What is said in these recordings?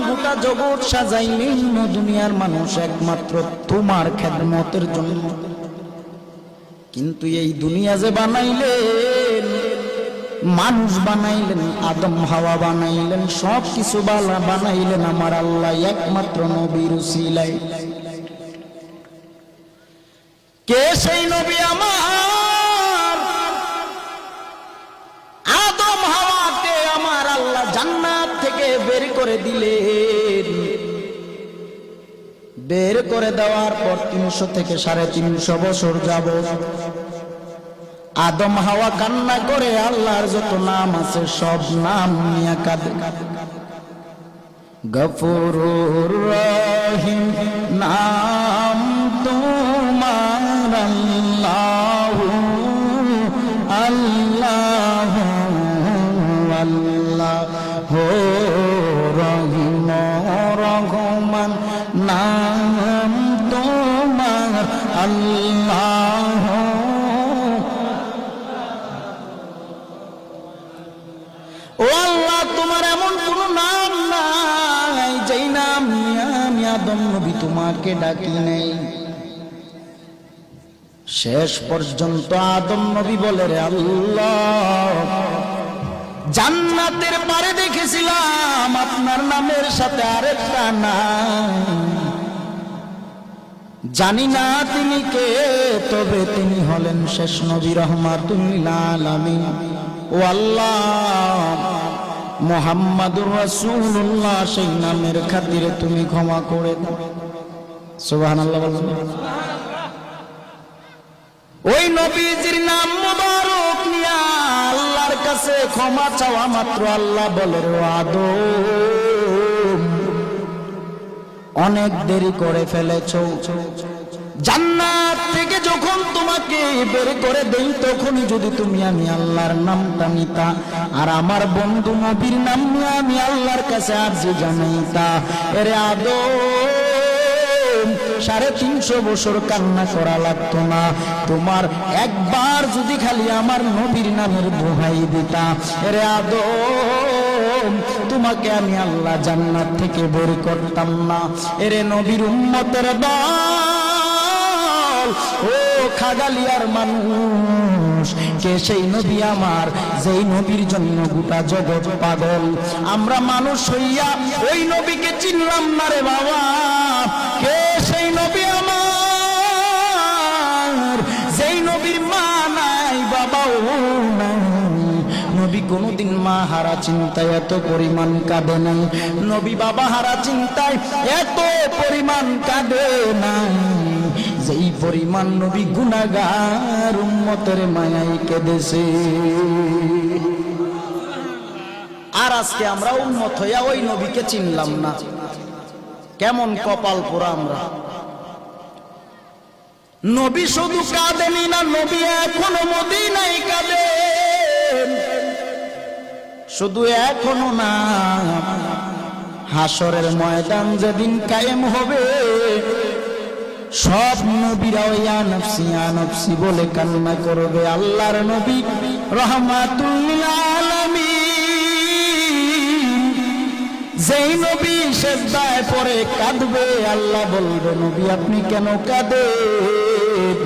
গোটা জগৎ সাজাইলেন দুনিয়ার মানুষ একমাত্র তোমার খেদমতের জন্য। কিন্তু এই দুনিয়া যে বানাইলেন, মানুষ বানাইলেন, আদম হাওয়া বানাইলেন, সব কিছু বানাইলেন আমার আল্লাহ একমাত্র নবীর উসিলায়। কে সেই নবী? আমার আদম হাওয়াকে আমার আল্লাহ জান্নাত থেকে বের করে দিলেন। বের করে দেওয়ার পর 300 থেকে 350 বছর যাবত আদম হাওয়া কান্না করে আল্লাহর যত নাম আছে সব নাম নিয়ে কাঁদে। গফুরুর রহিম নাম তোমার আল্লাহু আল্লাহু আল্লাহু রহিম রহমান নাম তোমার আল্লাহু। ও আল্লাহ, তোমার এমন কোন নাম নাই যেই নাম নিয়ে আমি আদম নবী তোমাকে ডাকি নাই। শেষ পর্যন্ত আদম নবী বলে, রে আল্লাহ, জান্নাতের পারে দেখেছিলাম আপনার নামের সাথে আরেকটা নাম, জানি না তিনি কে, তবে তিনি হলেন শেষ নবী রাহমাতুল লিল আলামিন। ও আল্লাহ, মুহাম্মাদুর রাসূলুল্লাহ সেই নামের খাতিরে তুমি ক্ষমা করে দাও। সুবহানাল্লাহ বলুন। ওই নবীজির নাম মুবারক নিয়ে আল্লাহর কাছে ক্ষমা চাওয়া মাত্র আল্লাহ বলে, রে আদম, অনেক দেরি করে ফেলেছো। জান্নাত থেকে যখন তোমাকে বের করে দেই তখনই যদি তুমি আমি আল্লাহর নামটা নিতা আর আমার বন্ধু নবীর নাম নিয়ে আমি আল্লাহর কাছে আরজি জানাইতা, এরে আদম 350 বছর কান্না করা লাগতো না। তোমার একবার যদি খালি আমার নবীর নামের দোহাই দিতা, এরে আদম, তোমাকে আমি আল্লাহ জান্নাত থেকে বের করতাম না। এরে নবীর উম্মতের দল, ও খাগালিয়ার মানুষ, কে সেই নবী আমার যেই নবীর জন্য গোটা জগৎ পাগল? আমরা মানুষ হইয়া ওই নবীকে চিনলাম না রে বাবা। কে সেই নবী আমার যেই নবীর মা নাই, বাবাও নাই? নবী কোনদিন মা হারা চিন্তায় এত পরিমাণ কাঁদে নাই, নবী বাবা হারা চিন্তায় এত পরিমাণ কাঁদে নাই যেই পরিমাণ নবী গুনাহগার উম্মতের মায়ায় কেঁদেছে। আর আজকে আমরা উম্মত হইয়া ওই নবীকে চিনলাম না, কেমন কপাল পোড়া আমরা। নবী শুধু কাঁদেনি না, নবী এখনো মদিনায় কাঁদেন। শুধু এখনো না, হাসরের ময়দান যেদিন কায়েম হবে সব নবীরাও ইয়া নফসি ইয়া নফসি বলে কান্না করবে। আল্লাহর নবী রাহমাতুল লিল আলামিন যেই নবী সিজদায় পড়ে কাঁদবে, আল্লাহ বলবে, নবী আপনি কেন কাঁদেন?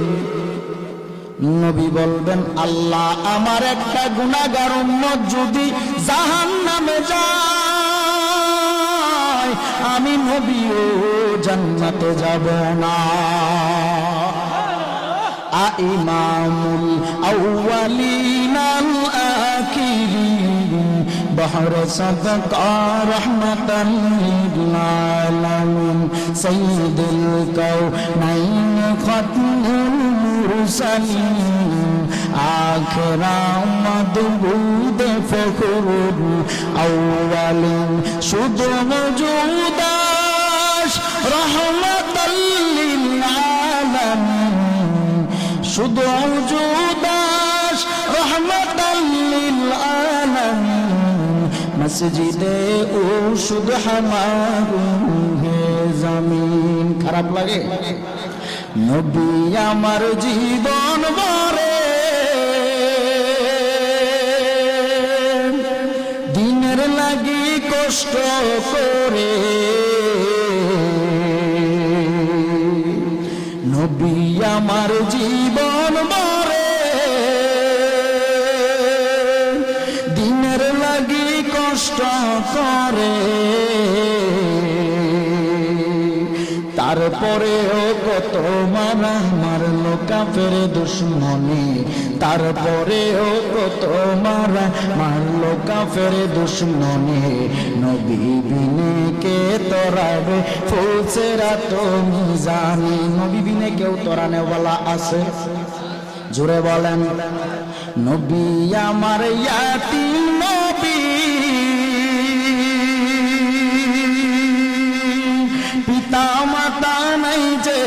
নবী বলবেন, আল্লাহ আমার একটা গুনাহগার উম্মত যদি জাহান্নামে যায়, আমি নবীও জান্নাতে যাব না। ইমামুল আউয়ালিন আল আখিরিন বহর সাদকা রহমাতাল লিল আলামিন সাইয়্যিদুল কাউনাইন খাতমুল মুরসালিন আখিরা মাদবুদ ফখরুল আউয়ালিন শুধু মওজুদাস রহমাতাল লিল আলামিন শুধু মওজুদাস রহমাতাল লিল আলামিন মসজিদে ও শুধু হামারু হে জমিন। খারাপ লাগে? নবী আমার জীবন ভরে দিনের লাগি কষ্ট করে নবী আমার জীবন মরে দিনের লাগি কষ্ট করে তারপরেও কত মারা মারলো কাফের দুশ্মনে তারপরেও কত মারা মারলো কাফের দুশ্মনে নবী বিনে কে তরাবে ফুলসেরা তুমি জানি নবী বিনে কেউ তরানে বলা আছে জোরে বলেন নবী আমার ইয়াতীম নবী পিতা মাতা নাই যে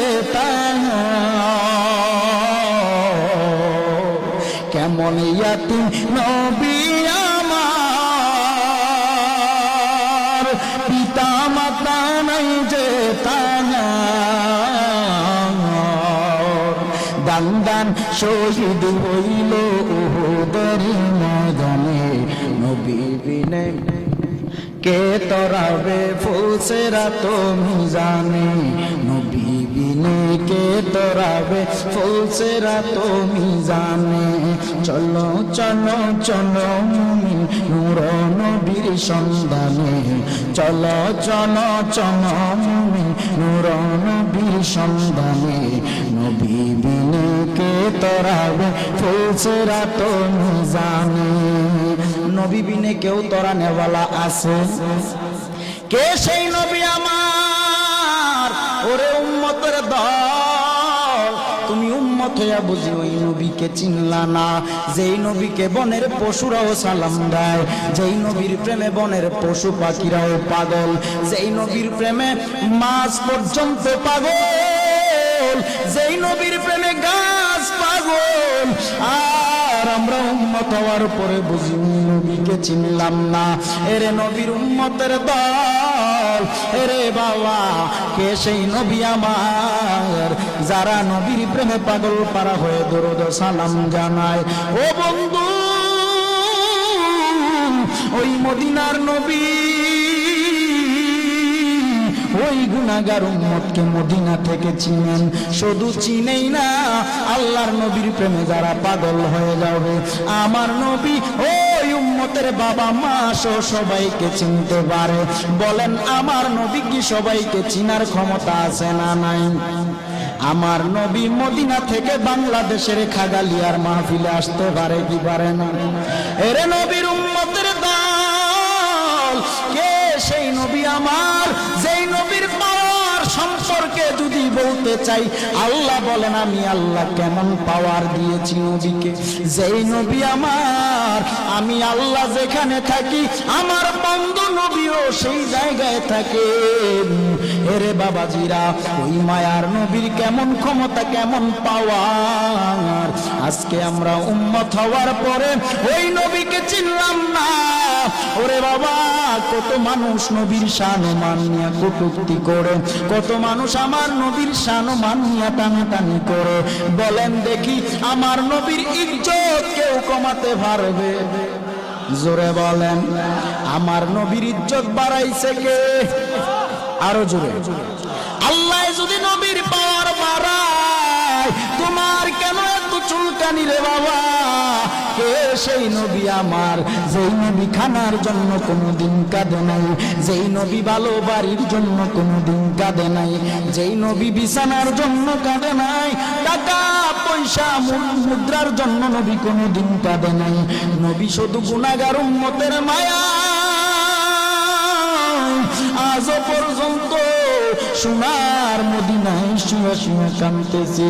কেমন ইয়াতীম নবী আমার পিতা মাতা নাই যে দান দান শহীদ হইল উহুদের ময়দানে নবী বিনে কে তরাবে ফুলসেরা তুমি জানে নবী বিনে কে তরাবে ফুলসেরা তুমি জানে চলো চলো চলো মুমিন নূর নবীর সন্ধানে চলো চলো চলো মুমিন নূর নবীর সন্ধানে নবী বিনে কে তরাবে ফুলসেরা তুমি জানে নবী বিনে কেউ তরানে ওয়ালা আছে কে সেই নবী আমার ওরে উম্মতের দল তুমি উম্মত হইয়া বুঝি ওই নবীকে চিনলা না যেই নবীকে বনের পশুরাও সালাম দেয় যেই নবীর প্রেমে বনের পশু পাখিরাও পাগল যেই নবীর প্রেমে মাছ পর্যন্ত পাগল যেই নবীর প্রেমে গাছ পাগল আর আমরা উম্মত হওয়ার পরে বুঝি নবীকে চিনলাম না এরে নবীর উম্মতের দল এরে বাবা কে সেই নবী আমার যারা নবীর প্রেমে পাগল পারা হয়ে দরুদ সালাম জানায় ও বন্ধু ওই মদিনার নবী ওই গুনাহগার উম্মতকে মদিনা থেকে চিনেন শুধু চিনেই না আল্লাহর নবীর প্রেমে যারা পাগল হয়ে যাবে আমার নবী ওই উম্মতের বাবা মা সহ সবাইকে চিনতে পারে বলেন আমার নবী কি সবাইকে চিনার ক্ষমতা আছে না নাই আমার নবী মদিনা থেকে বাংলাদেশের খাগালিয়ার মাহফিলে আসতে পারে কি পারে না এরে নবীর উম্মতের দল কে সেই নবী আমার যেই নবীর পাওয়ার সম্পর্কে যদি বলতে চাই আল্লাহ বলেন আমি আল্লাহ কেমন পাওয়ার দিয়েছি নবীকে যেই নবী আমার আমি আল্লাহ যেখানে থাকি আমার বন্ধু নবীও সেই জায়গায় থাকে এরে বাবাজিরা ওই মায়ার নবীর কেমন ক্ষমতা কেমন পাওয়ার আজকে আমরা উম্মত হওয়ার পরে ওই নবীকে চিনলাম না ওরে বাবা কত মানুষ নবীর শান ও মান নিয়ে কটূক্তি করে কত মানুষ আমার নবীর শান ও মান নিয়ে টানাটানি করে বলেন দেখি আমার নবীর ইজ্জত কেউ কমাতে পারবে জোরে বলেন আমার নবীর ইজ্জত বাড়াইছে কে আরো জোরে আল্লাহ যদি নবীর পাওয়ার বাড়ায় তোমার কেন এত চুলকানি রে বাবা কে সেই নবী আমার যেই নবী খানার জন্য কোনোদিন কাঁদে নাই যেই নবী ভালো বাড়ির জন্য কোনোদিন কাঁদে নাই যেই নবী বিছানার জন্য কাঁদে নাই টাকা পয়সা মুদ্রার জন্য নবী কোনোদিন কাঁদে নাই নবী শুধু গুনাহগার উম্মতের মায়া আজ পর্যন্ত সোনার মদিনায় শুয়ে শুয়ে কাঁদতেছি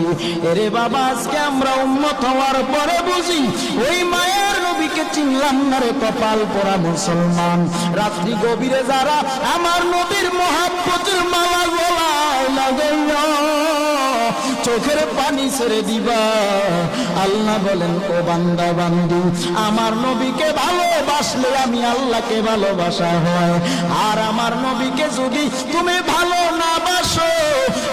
এরে বাবা আজকে আমরা উম্মত হওয়ার পরে বুঝি ওই মায়ের নবীকে চিনলাম না রে কপাল পোড়া মুসলমান রাত্রি গভীরে যারা আমার নবীর মহাব্বতের মালা গলায় লাগাইয়া চোখের পানি ছেড়ে দিবা। আল্লাহ বলেন, ও বান্দা বান্দি, আমার নবীকে ভালোবাসলে আমি আল্লাহকে ভালোবাসা হয়। আর আমার নবীকে যদি তুমি ভালো না বাসো,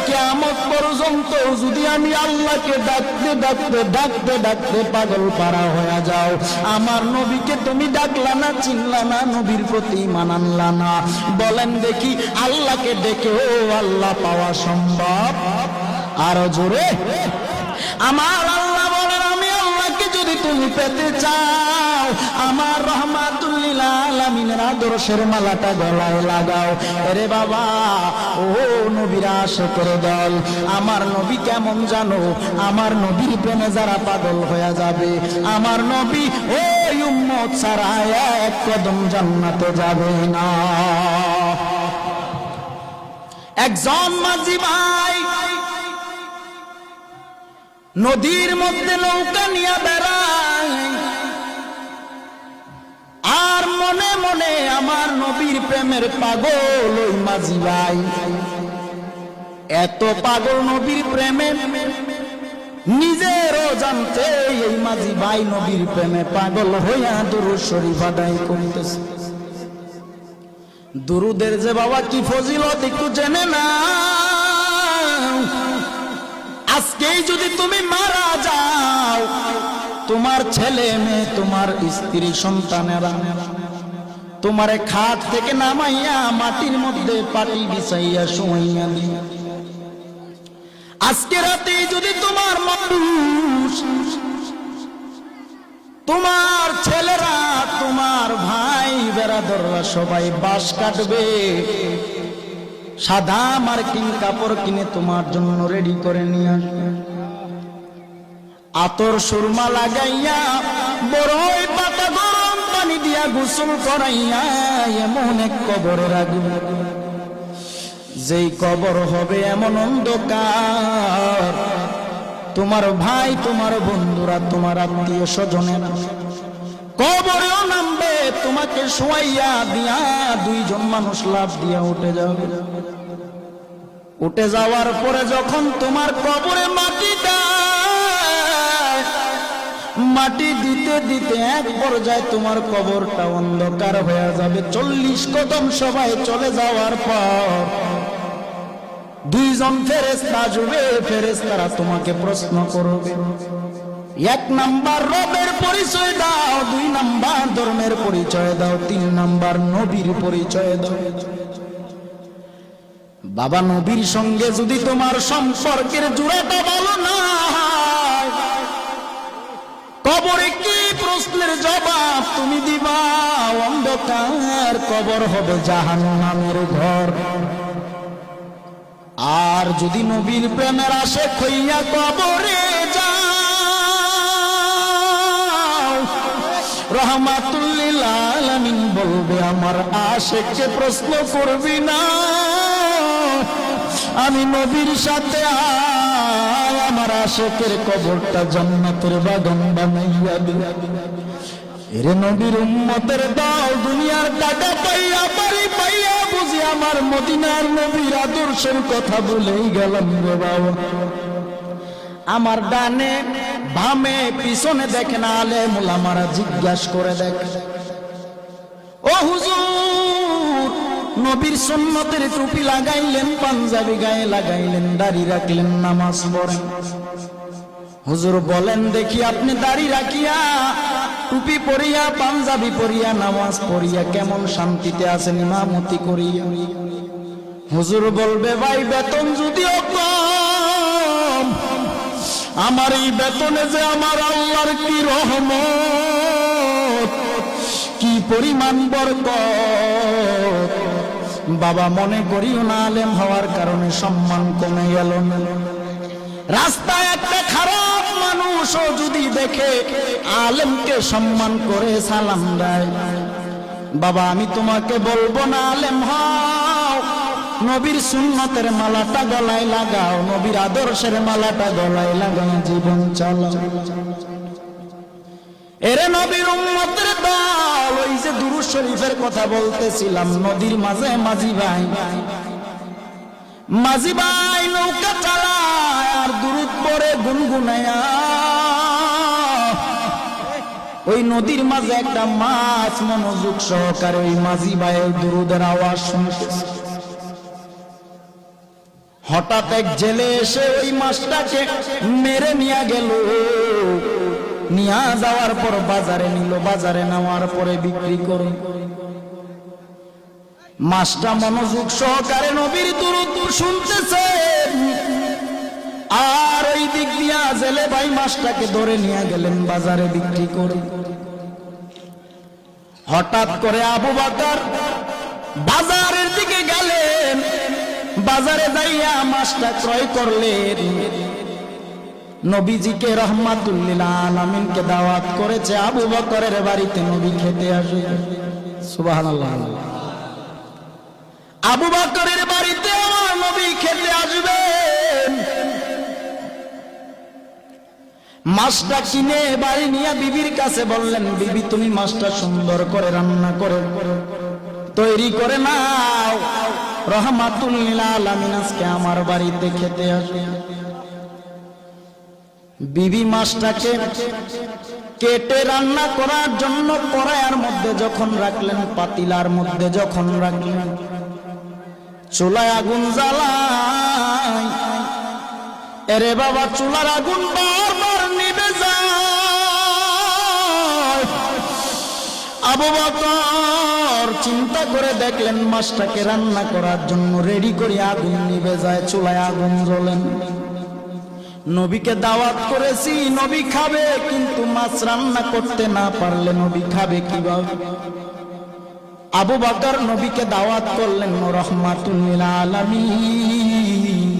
কিয়ামত পর্যন্ত যদি আমি আল্লাহকে ডাকতে ডাকতে ডাকতে ডাকতে পাগল পারা হয়ে যাও, আমার নবীকে তুমি ডাকলা না, চিনলা না, নবীর প্রতি মানানলা না, বলেন দেখি আল্লাহকে ডেকেও আল্লাহ পাওয়া সম্ভব? আরো জোরে। আমার আল্লাহ বলেন, আমি আল্লাহকে যদি তুমি পেতে চাও, আমার রহমাতুল লিল আলামিনের আদর্শের মালাটা গলায় লাগাও। আরে বাবা, ও নবীর আশিকের দল, আমার নবী কেমন জানো? আমার নবীর প্রেমে যারা পাগল হয়ে যাবে, আমার নবী ওই উম্মত ছাড়া এক কদম জান্নাতে যাবে না। একজন মাঝি ভাই নদীর মধ্যে নৌকা নিয়ে বেড়ায়, আর মনে মনে আমার নবীর প্রেমের পাগল ওই মাঝি ভাই। এত পাগল নবীর প্রেমে নিজেরও জানতে এই মাঝি ভাই নবীর প্রেমে পাগল হইয়া দুরূদ শরীফ আদায় করিতেছে। দুরুদের যে বাবা কি ফজিলত একটু জেনে না। আজকেই যদি তুমি মারা যাও, তোমার ছেলে মেয়ে, তোমার স্ত্রী সন্তানেরা তোমারে খাট থেকে নামাইয়া মাটির মধ্যে পাটি বিছাইয়া শুয়াইয়া দিবে। আজকে রাতে যদি তোমার মানুষ, তোমার ছেলেরা, তোমার ভাই বেরাদররা সবাই বাঁশ কাটবে, সাদা মার্কিন কাপড় কিনে তোমার জন্য রেডি করে নিয়ে আসবে, আতর সুরমা লাগাইয়া বড়ই পাতা গরম পানি দিয়া গোসল করাইয়া এমন এক কবরে রাখবে, যেই কবর হবে এমন অন্ধকার, তোমার ভাই, তোমার বন্ধুরা, তোমার আত্মীয় স্বজনেরা কবরেও নামবে, তোমাকে শোয়াইয়া দিয়া দুইজন মানুষ লাফ দিয়া উঠে যাবে। উঠে যাওয়ার পরে যখন তোমার কবরে মাটি দেয়, মাটি দিতে দিতে এক পর্যায়ে তোমার কবরটা অন্ধকার হয়ে যাবে। 40 কদম সবাই চলে যাওয়ার পর দুইজন ফেরেশতা আসবে, ফেরেশতারা তোমাকে প্রশ্ন করবে, 1 নাম্বার রবের পরিচয় দাও, 2 নাম্বার ধর্মের পরিচয় দাও, 3 নাম্বার নবীর পরিচয় দাও। বাবা, নবীর সঙ্গে যদি তোমার সম্পর্কের জোড়াটা ভালো না হয়, কবরে কি প্রশ্নের জবাব তুমি দিবা? অন্ধকার কবর হবে জাহান্নামের ঘর। আর যদি নবীর প্রেমের আশিক হইয়া কবরে যাও, রহমাতুল লিল আলামিন বলবে, আমার আশিককে প্রশ্ন করবি না, আমি নবীর সাথে আয়, আমার আশিকের কবরটা জান্নাতের বাগান বানাইয়া দিবে। এরে নবীর উম্মতের দল, দুনিয়ার টাকা পাইয়া, বাড়ি পাইয়া বুঝি আমার মদিনার নবীর আদর্শের কথা বলেই গেলাম রে বাবা। আমার ডানে বামে পিছনে দেখে না, আলেম ওলামারা জিজ্ঞাসা করে দেখে, ও হুজুর, নবীর সুন্নতের টুপি লাগাইলেন, পাঞ্জাবি গায়ে লাগাইলেন, দাড়ি রাখলেন, নামাজ পড়েন, হুজুর বলেন দেখি আপনি দাড়ি রাখিয়া, টুপি পরিয়া, পাঞ্জাবি পরিয়া, নামাজ পড়িয়া কেমন শান্তিতে আছেন ইমামতি করিয়া? হুজুর বলবে, ভাই বেতন যদিও কম, আমার এই বেতনে যে আমার আল্লাহর কি রহমত, কি পরিমাণ বরকত। বাবা, মনে করিও না আলেম হওয়ার কারণে সম্মান কমে গেল না। রাস্তায় একটা খারাপ মানুষও যদি দেখে আলেমকে সম্মান করে সালাম দেয়, বাবা আমি তোমাকে বলবো না আলেম হও, নবীর সুন্নতের মালাটা গলায় লাগাও, নবীর আদর্শের মালাটা গলায় লাগাও, জীবন চালাও। এরে নবীর উম্মতের দল, ওই যে দুরূদ শরীফের কথা বলতেছিলাম, নদীর মাঝে মাঝি ভাই, মাঝি ভাই নৌকা চালায়, আর দুরূদ পড়ে গুনগুনায়া ওই নদীর মাঝে একটা মাছ মনোযোগ সহকারে ওই মাঝি ভাইয়ের দুরূদের আওয়াজ শুনতেছে। হঠাৎ এক জেলে এসে ওই মাছটাকে মেরে নিয়ে গেল। নিয়ে যাওয়ার পর বাজারে নিল, বাজারে নেওয়ার পরে বিক্রি করে। মাছটা মনোযোগ সহকারে নবীর দুরূদ শুনতেছে, আর ওই দিক দিয়া জেলে ভাই মাছটাকে ধরে নিয়ে গেলেন বাজারে বিক্রি করে। হঠাৎ করে আবু বকর বাজারের দিকে গেলেন, বাজারে যাইয়া মাছটা ক্রয় করলেন। নবীজিকে রাহমাতুল লিল আলামিনকে দাওয়াত করেছে আবু বকরের বাড়িতে নবী খেতে আসবে। সুবহানাল্লাহ। আবু বকরের বাড়িতে আমার নবী খেতে আসবেন। মাছটা কিনে বাড়ি নিয়ে বিবির কাছে বললেন, বিবি তুমি মাছটা সুন্দর করে রান্না করে তৈরি করে নাও, রাহমাতুল লিল আলামিন আজকে আমার বাড়িতে খেতে আসবে। বিবি মাছটাকে কেটে রান্না করার জন্য কড়াইয়ের মধ্যে যখন রাখলেন, পাতিলার মধ্যে যখন রাখলেন, চুলায় আগুন জ্বালায়। এরে বাবা, চুলার আগুন বারবার নিভে যায়। আবু বকর চিন্তা করে দেখলেন মাছটাকে রান্না করার জন্য রেডি করে আগুন নিভে যায়, চুলায় আগুন জ্বলেন। নবীকে দাওয়াত করেছি, নবী খাবে, কিন্তু মাছ রান্না করতে না পারলে নবী খাবে কিভাবে? আবু বকর নবীকে দাওয়াত করলেন, রাহমাতুল লিল আলামিন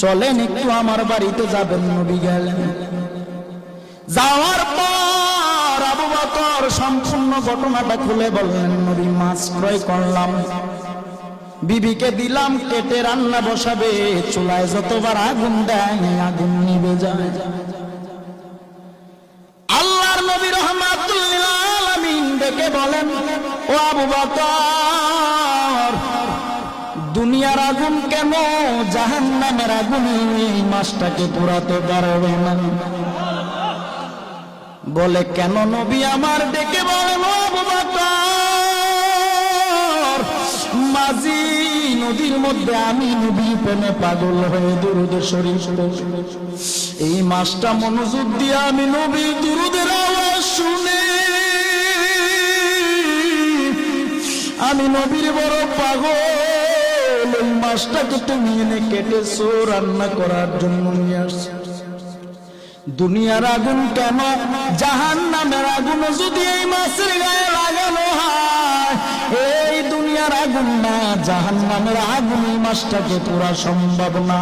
চলেন একটু আমার বাড়িতে যাবেন। নবী গেলেন। যাওয়ার পর আবু বকর সম্পূর্ণ ঘটনাটা খুলে বললেন, নবী মাছ ক্রয় করলাম, বিবিকে দিলাম, কেটে রান্না বসাবে, চুলায় যতবার আগুন দেয় আগুন নিভে যায়। আল্লাহর নবী রাহমাতুল লিল আলামিন ডেকে বলেন, ও আবু বকর, দুনিয়ার আগুন কেন জাহান্নামের আগুন এই মাছটাকে পোড়াতে পারবে না? বলে কেন? নবী আমার ডেকে বলেন, ও আবু বকর, মাঝি নদীর মধ্যে আমি নবী প্রেমে পাগল হয়ে দুরূদ শরীফ পড়ি। এই মাছটা মনোযোগ দিয়ে আমি নবী দুরূদের আওয়াজ শুনে আমি নবীর বড় পাগল। এই মাছটাকে তুমি এনে কেটেছো, রান্না করার জন্য নিয়ে আসছো। দুনিয়ার আগুন কেন জাহান্নামের আগুন যদি এই মাছের গায়ে লাগানো হয়, এই দুনিয়ার আগুন না জাহান্নামের আগুন এই মাছটাকে পুরা সম্ভব না।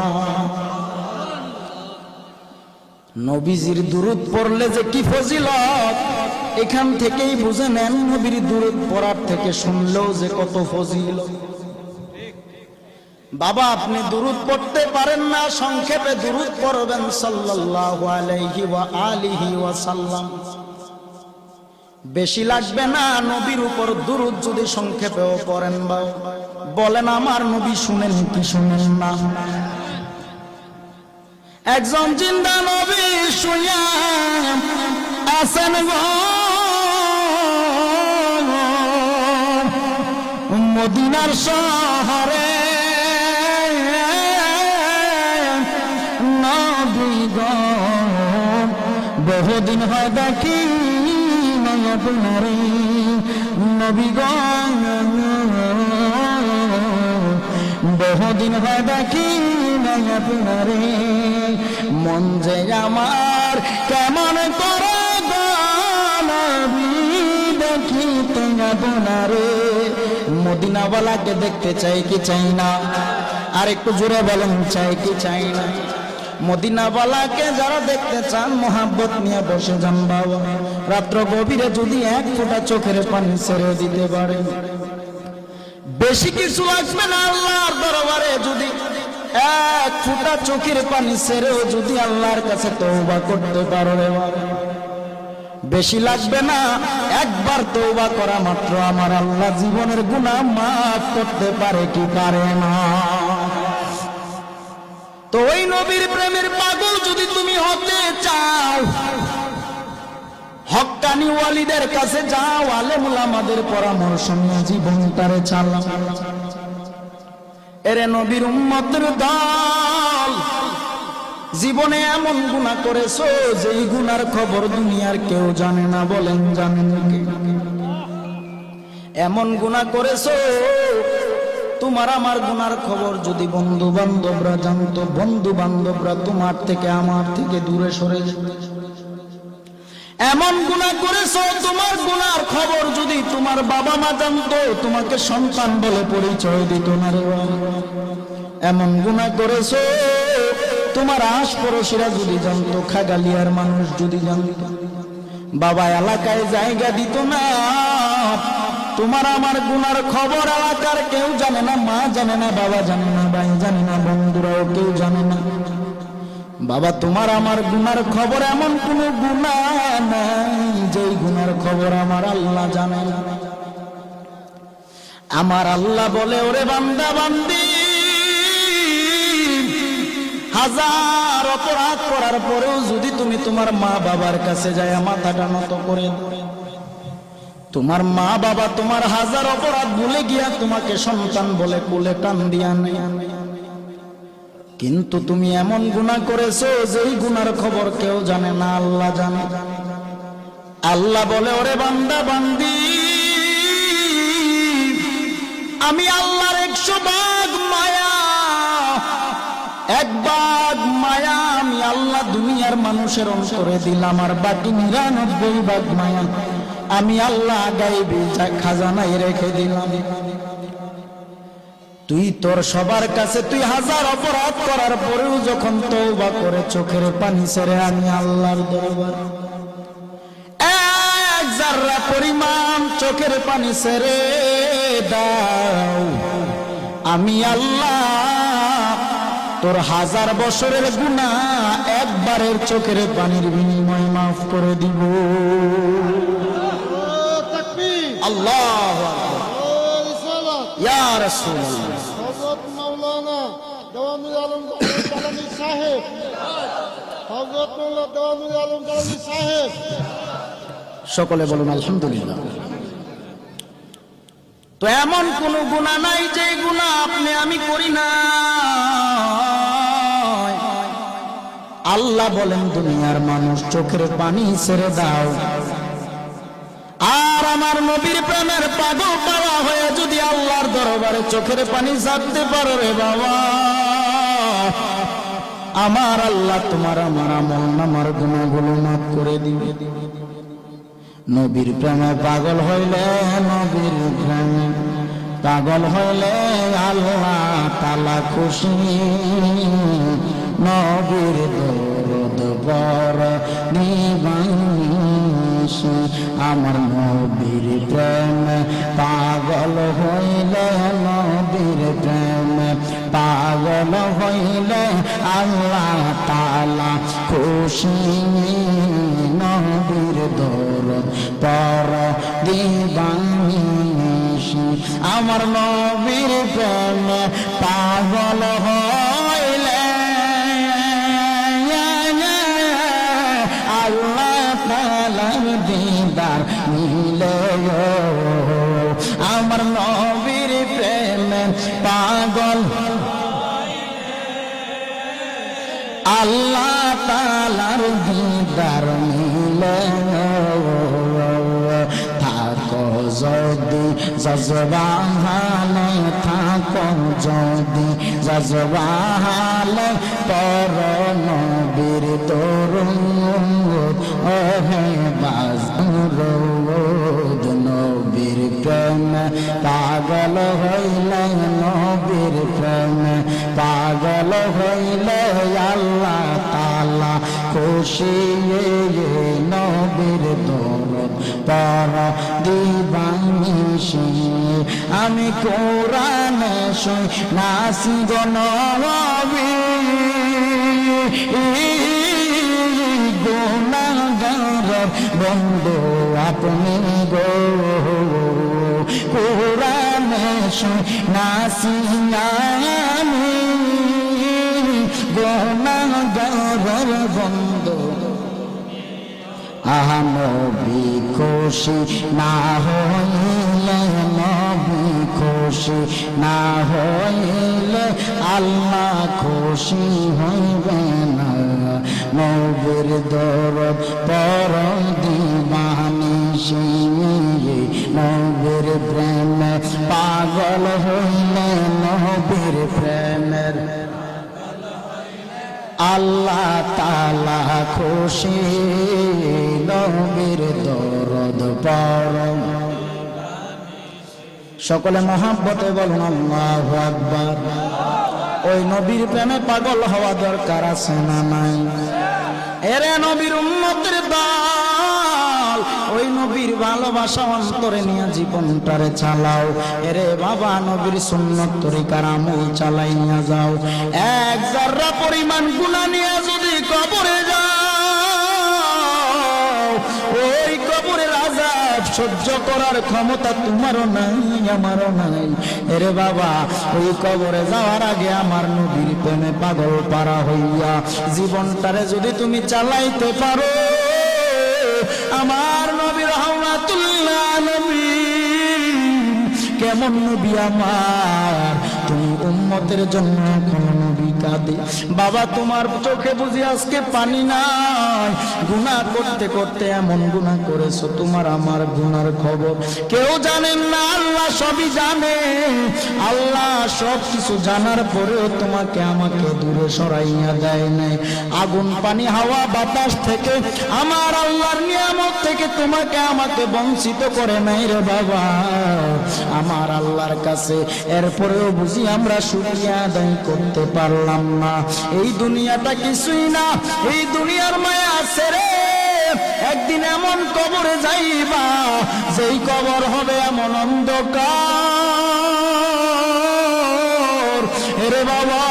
নবীজির দুরূদ পড়লে যে কি ফজিলত, এখান থেকেই বুঝে নেন নবীর দুরূদ পড়ার থেকে শুনলেও যে কত ফজিলত। বাবা, আপনি দুরূদ পড়তে পারেন না, সংক্ষেপে দুরূদ পড়বেন সাল্লাল্লাহু আলাইহি ওয়া আলিহি ওয়া সাল্লাম। বেশি লাগবে না, নবীর উপর দুরূদ যদি সংক্ষেপেও পড়েন বা বলেন আমার নবী শুনেন কি শুনেন না? একজন জিন্দা নবী শুইয়া আছেন গো মদিনার শহরে, বহুদিন হয় দেখি আপনারে নবী গো, বহুদিন হয় দেখি আপনারে, মন যে আমার কেমন করে নবী দেখিতে আপনারে। মদিনাওয়ালাকে দেখতে চাই কি চাই না? আর একটু জোরে বলেন, চাই কি চাই না? মদিনাওয়ালাকে যারা দেখতে চান মোহাব্বত নিয়ে বসে যান বাবা। রাত্র গভীরে যদি এক ফোঁটা চোখের পানি ছেড়ে দিতে পারেন, বেশি কিছু আসবে না আল্লাহর দরবারে। যদি এক ফোঁটা চোখের পানি ছেড়েও যদি আল্লাহর কাছে তওবা করতে পারো রে বাবা, বেশি লাগবে না। একবার তওবা করা মাত্র আমার আল্লাহ জীবনের গুনাহ মাফ করতে পারে কি পারে না? তো ওই নবীর প্রেমের পাগল যদি তুমি হতে চাও, হক্কানি ওয়ালিদের কাছে যাও, আলেম উলামাদের পরামর্শ নিয়ে জীবনটারে চালাও। এরে নবীর উম্মতের দল, জীবনে এমন গুনাহ করেছো যেই গুনার খবর দুনিয়ার কেউ জানে না, বলেন জানেন কি? এমন গুনাহ করেছো তোমার আমার গুনার খবর যদি বন্ধু বান্ধবরা জানতো, বন্ধু বান্ধবরা তোমার থেকে আমার থেকে দূরে সরে যেত। এমন গুনাহ করেছো তোমার গুনার খবর যদি তোমার বাবা মা জানতো, তোমাকে সন্তান বলে পরিচয় দিত না রে। এমন গুনাহ করেছো তোমার আশপাশিরা যদি জানতো, খাগালিয়ার মানুষ যদি জানতো, বাবা এলাকায় জায়গা দিত না। তোমার আমার গুনার খবর এলাকার কেউ জানে না, মা জানে না, বাবা জানে না, ভাই জানে না, বন্ধুরাও কেউ জানে না। বাবা তোমার আমার গুনার খবর এমন কোন গুনাহ নাই যেই গুনার খবর আমার আল্লাহ জানে না। আমার আল্লাহ বলে, ওরে বান্দা বান্দি, হাজার অপরাধ করার পরেও যদি তুমি তোমার মা বাবার কাছে যায় মাথাটা নত করে, তোমার মা বাবা তোমার হাজার অপরাধ ভুলে গিয়া তোমাকে সন্তান বলে কোলে টান দিয়া নেয়, কিন্তু তুমি এমন গুনাহ করেছো যেই গুনার খবর কেউ জানে না, আল্লাহ জানে। আল্লাহ বলে, ওরে বান্দা বান্দি, আমি আল্লাহর 100 ভাগ মায়া, 1 ভাগ মায়া আমি আল্লাহ দুনিয়ার মানুষের অন্তরে দিলাম, আর বাকি 99 ভাগ মায়া আমি আল্লাহ গায়বী খাজানায় রেখে দিলাম। তুই তোর সবার কাছে তুই হাজার অপরাধ করার পরেও যখন তওবা করে চোখের পানি ছেড়ে আমি আল্লাহর দরবার 1 জাররা পরিমাণ চোখের পানি ছেড়ে দাও, আমি আল্লাহ তোর 1000 বছরের গুনাহ একবারের চোখের পানির বিনিময়ে মাফ করে দিব। আল্লাহু আকবার, ইয়া রাসূলুল্লাহ। হযরত মাওলানা দেওয়ানুল আলম কালামী সাহেব, হযরত মাওলানা দেওয়ানুল আলম কালামী সাহেব, সকলে বলুন আলহামদুলিল্লাহ। তো এমন কোন গুনাহ নাই যে গুনাহ আপনি আমি করি না। আল্লাহ বলেন, দুনিয়ার মানুষ চোখের পানি ছেড়ে দাও, আর আমার নবীর প্রেমের পাগল পাওয়া হয়ে যদি আল্লাহর দরবারে চোখের পানি ছাড়তে পারো রে বাবা, আমার আল্লাহ তোমার আমার আমল নামার গুনাহগুলো মাফ করে দিবে। নবীর প্রেমে পাগল হইলে, নবীর প্রেমে পাগল হইলে আল্লাহ তাআলা খুশি। নবীর দরদ পর নিবাসী, আমার নবীর প্রেমে পাগল হইলে, নবীর প্রেমে পাগল হইলে আল্লাহ তাআলা খুশি। নবীর দরদ পর দিবানিশি, আমার নবীর প্রেমে পাগল হইলে আল্লাহ তাআলার দিদার মিলে। আমার নবীর প্রেমে পাগল আল্লাহ তাআলার দিদার মিলে। থাকো যদি জজবাহালে, থাকো যদি জজবাহালে, পর নবীর দরুদ ওহে বাজরুদ। নবীর প্রেমে পাগল হইলে, নবীর প্রেমে পাগল হইলে আল্লাহ তাআলা খুশি। নবীর দরদ পর দিবানিশি, আমি কোরআনে শুনাছি গো নবী, গুনাহগার বন্ধু আপনি গো। কোরআনে শুনাছি আমি গুনাহগারের বন্ধু আহা নবী খুশি না হইলে নবী খুশি না হইলে আল্লাহ খুশি হইবে না নবীর দরদ পর দিবানিশি নবীর প্রেমে পাগল হইলে নবীর প্রেমের আল্লাহ তাআলা খুশি নবীর দরদ পড় সকলে মহব্বতে বলুন আল্লাহু আকবার। ওই নবীর প্রেমে পাগল হওয়া দরকার আছে না নাই? এরে নবীর উম্মতের দল, ওই নবীর ভালোবাসা অন্তরে নিয়ে জীবনটারে চালাও। এরে বাবা নবীর সুন্নত তরিকার আমল চালাই নিয়ে যাও। এক যারা পরিমাণ গুনাহ নিয়ে যদি কবরে যাও, ওই কবরের আযাব সহ্য করার ক্ষমতা তোমারও নাই আমারও নাই। এরে বাবা ওই কবরে যাওয়ার আগে আমার নবীর প্রেমে পাগল পারা হইয়া জীবনটারে যদি তুমি চালাইতে পারো, আমার নবী রাহমাতুল্লিল আলামিন কেমন নবী আমার, তুমি উম্মতের জন্য কোন নবী কাঁদে? বাবা তোমার চোখে বুঝি আজকে পানি নাই? গুনাহ করতে করতে এমন গুনাহ করেছো, তোমার আমার গুনার খবর কেউ জানেন না, আল্লাহ সবই জানে। আল্লাহ সব কিছু জানার পরেও তোমাকে আমাকে দূরে সরাইয়া দেয় নাই। আগুন পানি হাওয়া বাতাস থেকে, আমার আল্লাহর নিয়ামত থেকে তোমাকে আমাকে বঞ্চিত করে নাই রে বাবা আমার আল্লাহর কাছে। এরপরেও বুঝি আমরা শুকরিয়া আদায় করতে পারলাম না। এই দুনিয়াটা কিছুই না, এই দুনিয়ার মায়া আছে রে। একদিন এমন কবরে যাইবা, যেই কবর হবে এমন অন্ধকার। এরে বাবা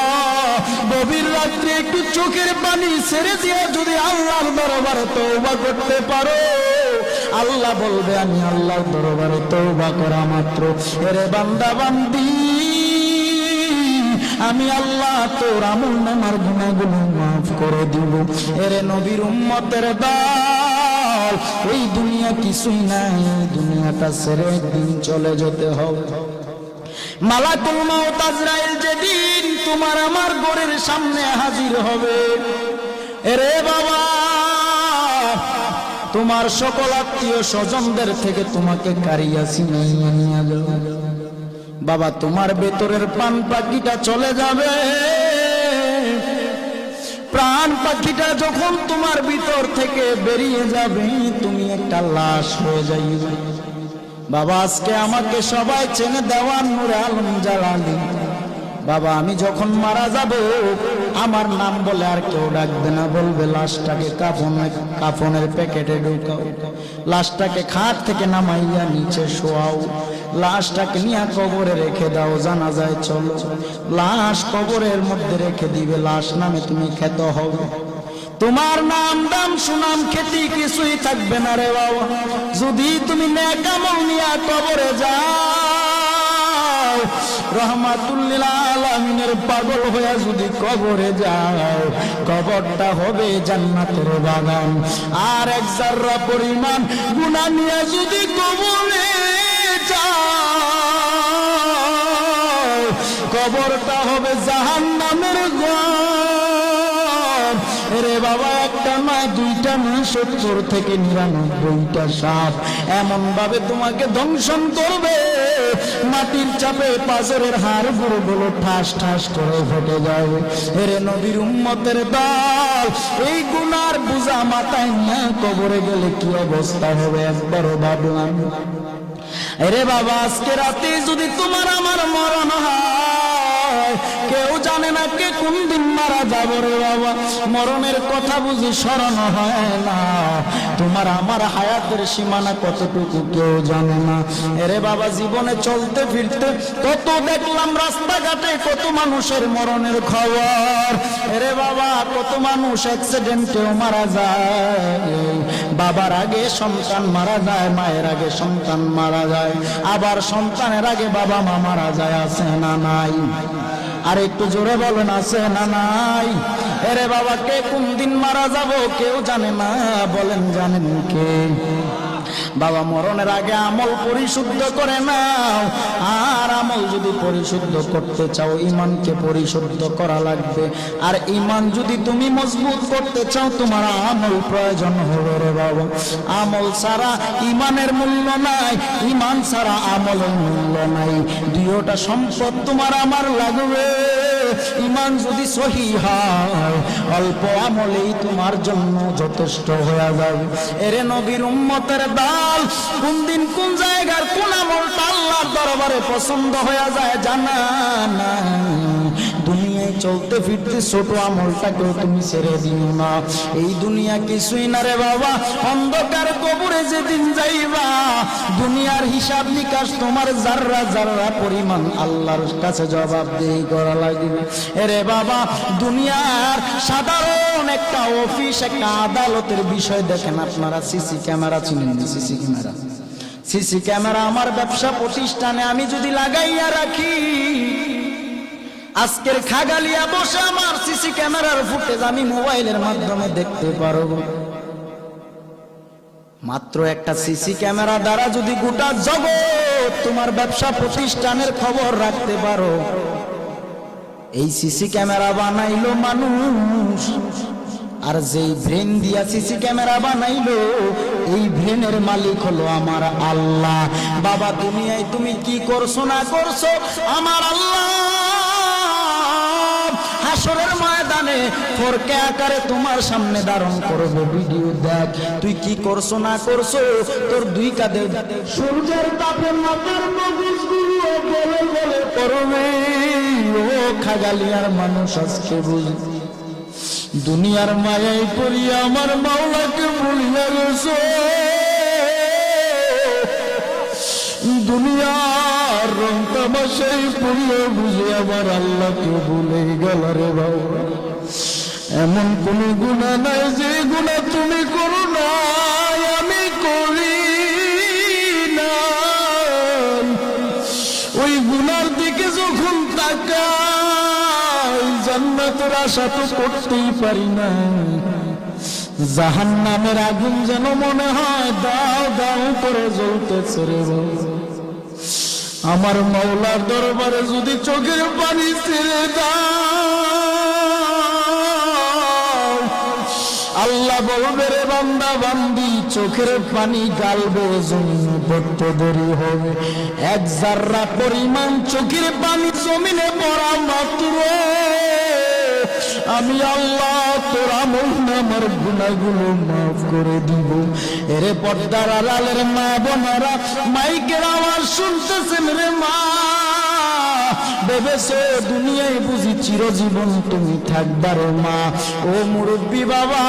গভীর রাত্রে একটু চোখের পানি ছেড়ে দিয়ে যদি আল্লাহর দরবারে তওবা করতে পারো, আল্লাহ বলবে আমি আল্লাহর দরবারে তওবা করা মাত্র এরে বান্দা বান্দি আমি আল্লাহ তোর আমলনামার গুনাহগুলো মাফ করে দিব। এরে নবীর উম্মতের দল, এই দুনিয়া কিছুই নাই, দুনিয়াটা ছেড়ে একদিন চলে যেতে হবে। মালাকুল মউত আজরাইল যেদিন তোমার আমার ঘরের সামনে হাজির হবে, এরে বাবা তোমার সকল আত্মীয় স্বজনদের থেকে তোমাকে কারিয়া ছিনাইয়া নিয়ে যাবে। বাবা তোমার ভেতরের প্রাণ পাখিটা চলে যাবে। প্রাণ পাখিটা যখন তোমার ভিতর থেকে বেরিয়ে যাবে, তুমি একটা লাশ হয়ে যাইবে। বাবা আজকে আমাকে সবাই চেনে দেওয়ান নূরে আলম জালালি। বাবা আমি যখন মারা যাব, আমার নাম বলে আর কেউ ডাকবে না, বলবে লাশটাকে কাফনের প্যাকেটে ঢুকাও, লাশটাকে খাট থেকে নামাইয়া নিচে শোয়াও, লাশটাকে নিয়ে কবরে রেখে দাও, জানাজায় চলো। লাশ কবরের মধ্যে রেখে দিবে, লাশ নামে তুমি খেত হবে। তোমার নাম দাম সুনাম খ্যাতি কিছুই থাকবে না রে বাবা, যদি তুমি নেক আমল নিয়ে কবরে যাও। রহমাতুল্লিল আলামিনের পাগল হয়ে যদি কবরে যাও, কবরটা হবে জান্নাতের বাগান। আর এক যারা পরিমাণ গুনাহ নিয়ে যদি কবরে যাও, কবরটা হবে জাহান্নামের ঘর। রে বাবা একটা নয় দুইটা নয় 70 থেকে 99টা সাপ এমন ভাবে তোমাকে দংশন করবে, মাটির চাপে পাজরের হাড় গুলো ঠাস ঠাস করে ফেটে যাবে। এরে নবীর উম্মতের দল, এই গুনার বোঝা মাথায় নিয়ে কবরে গেলে কি অবস্থা হবে একবারও ভাবলাম। এরে বাবা আজকে রাতে যদি তোমার আমার মরণ হয়, কেউ জানে না কে কোন দিন মারা যাবো রে বাবা। মরণের কথা বুঝি স্মরণ হয় না, তোমার আমার হায়াতের সীমানা কতটুকু কেউ জানে না। এরে বাবা জীবনে চলতে ফিরতে কত দেখলাম রাস্তাঘাটে কত মানুষের মরণের খবর। এরে বাবা কত মানুষ অ্যাক্সিডেন্টেও মারা যায়, বাবার আগে সন্তান মারা যায়, মায়ের আগে সন্তান মারা যায়, আবার সন্তানের আগে বাবা মা মারা যায়, আছে না নাই? আর একটু জোরে বলেন আছে না নাই? এরে বাবা, কে কোন দিন মারা যাব কেউ জানে না, বলেন জানেন কে? বাবা, মরণের আগে আমল পরিশুদ্ধ করে নাও। আর আমল যদি পরিশুদ্ধ করতে চাও, ঈমানকে পরিশুদ্ধ করা লাগবে। আর ঈমান যদি তুমি মজবুত করতে চাও, তোমার আমল প্রয়োজন হবে রে বাবা। আমল ছাড়া ঈমানের মূল্য নাই, ঈমান ছাড়া আমলের মূল্য নাই। দুইটা সম্পদ তোমার আমার লাগবে। ঈমান যদি সহি হয়, অল্প আমলেই তোমার জন্য যথেষ্ট হয়ে যাবে। এরে নবীর উম্মতের দাল, কোন দিন কোন জায়গার কোন আমলটা আল্লাহর দরবারে পছন্দ হয়ে যায় জানা নাই। দুনিয়ায় চলতে ফিরতে ছোট আমলটাকেও তুমি ছেড়ে দিও না। এই দুনিয়া কিছুই না রে বাবা, অন্ধকার কবরে যেদিন যাইবা, দুনিয়ার হিসাব নিকাশ তোমার জাররা জাররা পরিমাণ আল্লাহর কাছে জবাবদিহি করা লাগবে। এরে বাবা, দুনিয়ার সাধারণ একটা অফিস, একটা আদালতের বিষয় দেখেন আপনারা। সিসি ক্যামেরা চিনেন? সিসি ক্যামেরা, সিসি ক্যামেরা আমার ব্যবসা প্রতিষ্ঠানে আমি যদি লাগাইয়া রাখি, আজকের খাগালিয়া বসে আমার সিসি ক্যামেরার ফুটেজ আমি মোবাইলের মাধ্যমে দেখতে পারবো। মাত্র একটা সিসি ক্যামেরা দ্বারা যদি গোটা জগৎ তোমার ব্যবসা প্রতিষ্ঠানের খবর রাখতে পারো। এই সিসি ক্যামেরা বানাইলো মানুষ, আর যেই ব্রেন দিয়া সিসি ক্যামেরা বানাইলো, এই ব্রেনের মালিক হলো আমার আল্লাহ। বাবা, দুনিয়ায় তুমি কি করছো না করছো, আমার আল্লাহ হাসরের ময়দানে ফরকে আকারে তোমার সামনে ধারণ করবে। ভিডিও দেখ, তুই কি করছো না করছো। তোর দুই কাঁধে সূর্যের তাপে মাথার মগজগুলো গলে গলে করবে। ও খাগালিয়ার মানুষ, আজকে বুঝ, দুনিয়ার মায়ায় পড়িয়া আমার মাওলাকে ভুলিয়া গেছো। দুনিয়ার রং তামাশাই পড়িয়া বুঝে আমার আল্লাহকে ভুলে গেল রে বাবা। এমন কোন গুনাহ নাই যে গুনাহ তুমি করো না, আমি করি না। ওই গুনার দিকে যখন তাকাই, জান্নাতের আশা তো করতেই পারি না। জাহান্নামের আগুন যেন মনে হয় দাও দাও করে জ্বলতেছে রে বাবা। আমার মাওলার দরবারে যদি চোখের পানি ছেড়ে দাও, আল্লাহ বলবে রে বান্দা বান্দি, চোখের পানি গালবে জমিনে পড়তে দেরি হবে। এক জাররা পরিমাণ চোখের পানি জমিনে পড়া মাত্র আমি আল্লাহ তোর আমল নামার গুনাহগুলো মাফ করে দিব। এরে পর্দার আড়ালের মা বোনেরা, মাইকের আওয়াজ শুনতেছেন রে মা, ভেবেছো দুনিয়ায় বুঝি চিরজীবন তুমি থাকবা রে মা। ও মুরব্বী বাবা,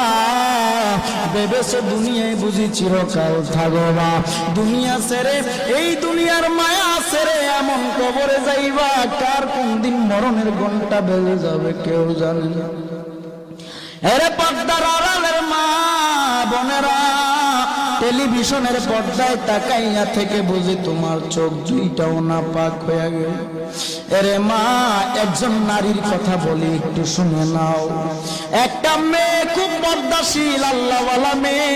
ভেবেছো দুনিয়ায় বুঝি চিরকাল থাকবা। দুনিয়া ছেড়ে, এই দুনিয়ার মায়া ছেড়ে এমন কবরে যাইবা, কার কোন দিন মরণের ঘন্টা বেজে যাবে কেউ জানে না। এরে পর্দার আড়ালের মা বোনেরা, টেলিভিশনের পর্দায় তাকাইয়া থেকে বুঝি তোমার চোখ দুইটাও না পাক হয়ে গেল। এরে মা, একজন নারীর কথা বলি, একটু শুনে নাও। একটা মেয়ে খুব পর্দাশীল আল্লাহওয়ালা মেয়ে,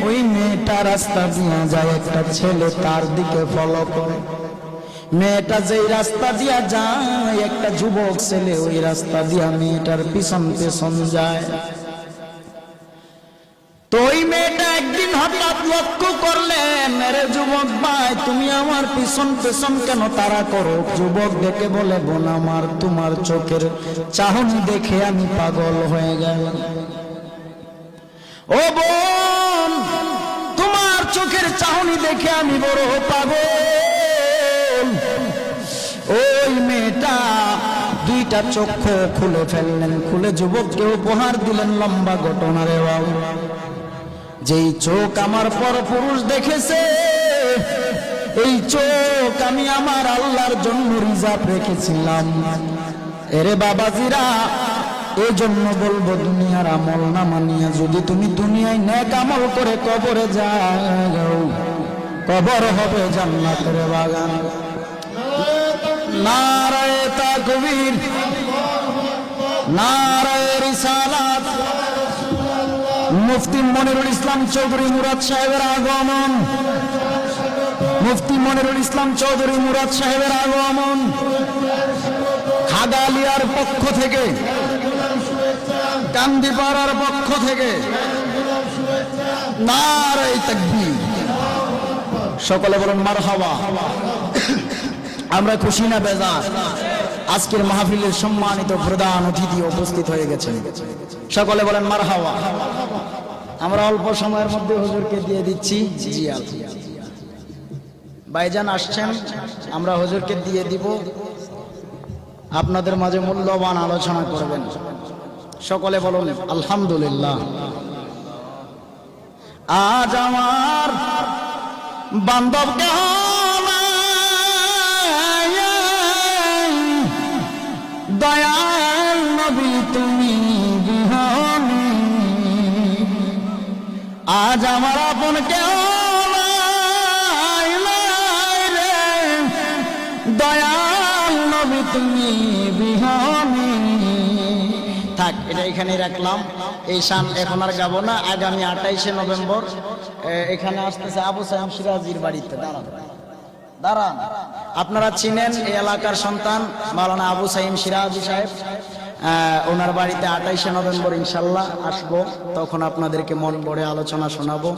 ওই মেয়েটা রাস্তা দিয়ে যায়, একটা ছেলে তার দিকে ফলো করে। মেয়েটা যেই রাস্তা দিয়া যায়, একটা যুবক ছেলে ওই রাস্তা দিয়া মেয়েটার পিছন পিছন যায়। তো ওই মেয়েটা একদিন হঠাৎ লক্ষ্য করলেন, আরে যুবক ভাই, তুমি আমার পিছন পিছন কেন তাড়া করো? যুবক ডেকে বলে, বোন আমার, তোমার চোখের চাহনি দেখে আমি পাগল হয়ে গেলাম। ও বোন, তোমার চোখের চাহনি দেখে আমি বড় পাগল। ওই মেয়েটা দুইটা চক্ষু খুলে ফেললেন, খুলে যুবককে উপহার দিলেন। লম্বা ঘটনা রে বাবা। যেই চোখ আমার পরপুরুষ দেখেছে, এই চোখ আমি আমার আল্লাহর জন্য রিজার্ভ রেখেছিলাম। এরে বাবাজিরা, এই জন্য বলবো, দুনিয়ার আমল না মানিয়া যদি তুমি দুনিয়ায় নেক আমল করে কবরে যাও, কবর হবে জান্নাতের বাগান। নারায়ে তাকবীর। মুফতি মনিরুল ইসলাম চৌধুরী মুরাদ সাহেবের আগমন, মুফতি মনিরুল ইসলাম চৌধুরী মুরাদ সাহেবের আগমন খাগালিয়ার পক্ষ থেকে, কান্দিপাড়ার পক্ষ থেকে নারে তাকবীর। সকলে বলুন মারহাবা। আমরা খুশি না বেজার? আজকের মাহফিলের সম্মানিত প্রধান অতিথি উপস্থিত হয়ে গেছেন, সকলে বলেন মারহাবা। আমরা অল্প সময়ের মধ্যে হুজুরকে দিয়ে দিচ্ছি জিয়াল। ভাইজান আসছেন, আমরা হুজুরকে দিয়ে দিব, আপনাদের মাঝে মূল্যবান আলোচনা করবেন। সকলে বলুন আলহামদুলিল্লাহ। আজ আমার বান্ধবকে দয়াল নবী তুমি বিহনে, আজ আমার আপন কেউ রে, দয়াল নবী তুমি বিহনে। থাক, এটা এখানে রাখলাম। এই শান এখন আর গাবো না। আগামী 28শে নভেম্বর এখানে আসতেছে আবু সাইম সিরাজির বাড়িতে। দাঁড়ান দাঁড়ান, আপনারা চিনেন এই এলাকার সন্তান মাওলানা আবু সাইম সিরাজি সাহেব। ওনার বাড়িতে 28শে নভেম্বর ইনশাল্লাহ আসবো, তখন আপনাদেরকে মন ভরে আলোচনা শোনাবো।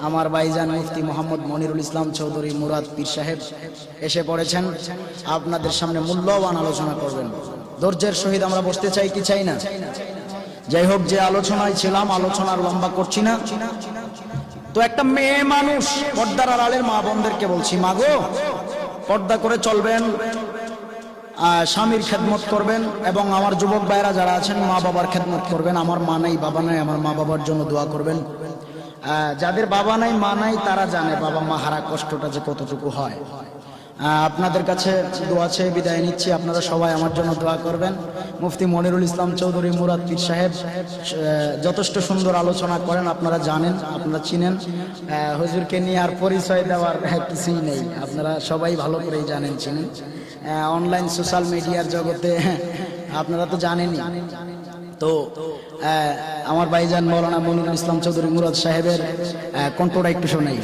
আমার ভাইজান মুফতি মোহাম্মদ মনিরুল ইসলাম চৌধুরী মুরাদ পীর সাহেব এসে পড়েছেন, আপনাদের সামনে মূল্যবান আলোচনা করবেন। ধৈর্যের সহিত আমরা বসতে চাই কি চাই না? যাই হোক, যে আলোচনায় ছিলাম, আলোচনার লম্বা করছি না। তো একটা মেয়ে মানুষ, পর্দার আড়ালের মা বোনদেরকে বলছি, মা গো, পর্দা করে চলবেন, স্বামীর খেদমত করবেন, এবং আমার যুবক ভাইরা যারা আছেন মা বাবার খেদমত করবেন। আমার মা নাই বাবা নাই, আমার মা বাবার জন্য দোয়া করবেন। যাদের বাবা নাই মা নাই তারা জানে বাবা মা হারা কষ্টটা যে কতটুকু হয়। আপনাদের কাছে দোয়া চেয়ে বিদায় নিচ্ছি, আপনারা সবাই আমার জন্য দোয়া করবেন। মুফতি মনিরুল ইসলাম চৌধুরী মুরাদ পীর সাহেব যথেষ্ট সুন্দর আলোচনা করেন, আপনারা জানেন, আপনারা চিনেন। হুজুরকে নিয়ে আর পরিচয় দেওয়ার কিছুই নেই, আপনারা সবাই ভালো করেই জানেন, চিনেন। অনলাইন সোশ্যাল মিডিয়ার জগতে আপনারা তো জানেনই। তো আমার ভাইজান মাওলানা মনিরুল ইসলাম চৌধুরী মুরাদ সাহেবের কণ্ঠটা একটু শোনাই।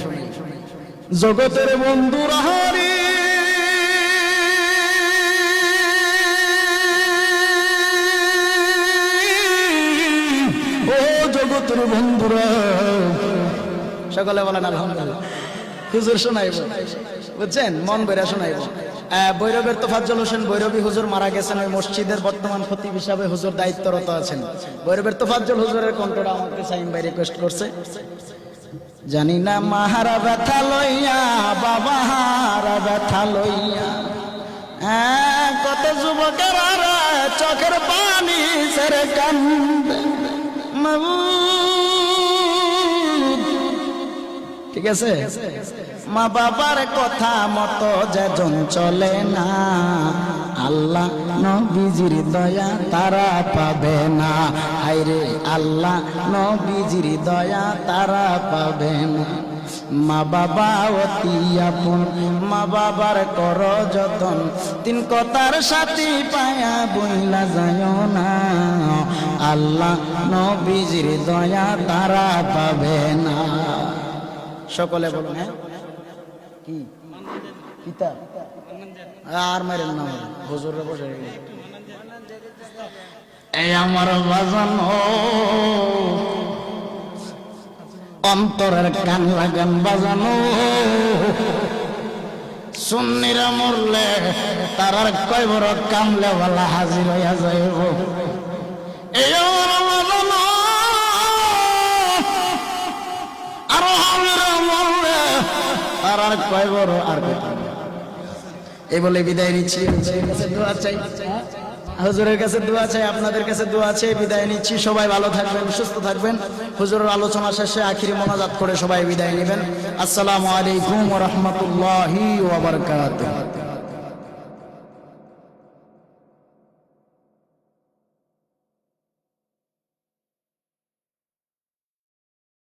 জগতের বন্ধুরা হরি জগতের বন্ধুরা, সকলে বলেন আলহামদুলিল্লাহ। হুজুর শোনাইব, বুঝছেন, মন বইরা শোনাইব। ভৈরবের তোফাজ্জল হোসেন ভৈরবী হুজুর মারা গেছেন, ওই মসজিদের বর্তমান খতিব হিসাবে হুজুর দায়িত্বরত আছেন। ভৈরবের তোফাজ্জল হুজুরের কণ্ঠটা আমাকে সাইম ভাই রিকোয়েস্ট করছে। জানি না মাহারা ব্যথা লইয়া, বাবা হারা ব্যথা লইয়া, কত যুবকের চোখের পানি ছেড়ে কান্দে। ঠিক আছে, মা বাবার কথা মতো যেজন চলে না, আল্লাহ নবীজির দয়া তারা পাবে না। হায়রে আল্লাহ নবীজির দয়া তারা পাবে না। মা বাবা অতি আপন, মা বাবার কর যতন, তিন কথার সাথী পায়া বইলা যায় না, আল্লাহ নবীজির দয়া তারা পাবে না। সকলে বলুন হ্যাঁ কি পিতা আর মেরেন না, হুজুরে বসে এই আমার বাজানো অন্তরের কান লাগান বাজানো। সুন্নিরা মরলে তারার কয় বড় কামলে বলা হাজির হইয়া যাইব। এই আমার বাজানো আরো হাজিরা মরলে তারার কয় বড় আর এই বলে বিদায় নিচ্ছি। দোয়া চাই, হুজুরের কাছে দোয়া চাই, আপনাদের কাছে দোয়া চাই, বিদায় নিচ্ছি। সবাই ভালো থাকবেন, সুস্থ থাকবেন। হুজুরের আলোচনা শেষে আখিরি মোনাজাত করে সবাই বিদায় নেবেন। আসসালামু আলাইকুম ওয়া রাহমাতুল্লাহি ওয়া বারাকাতুহু।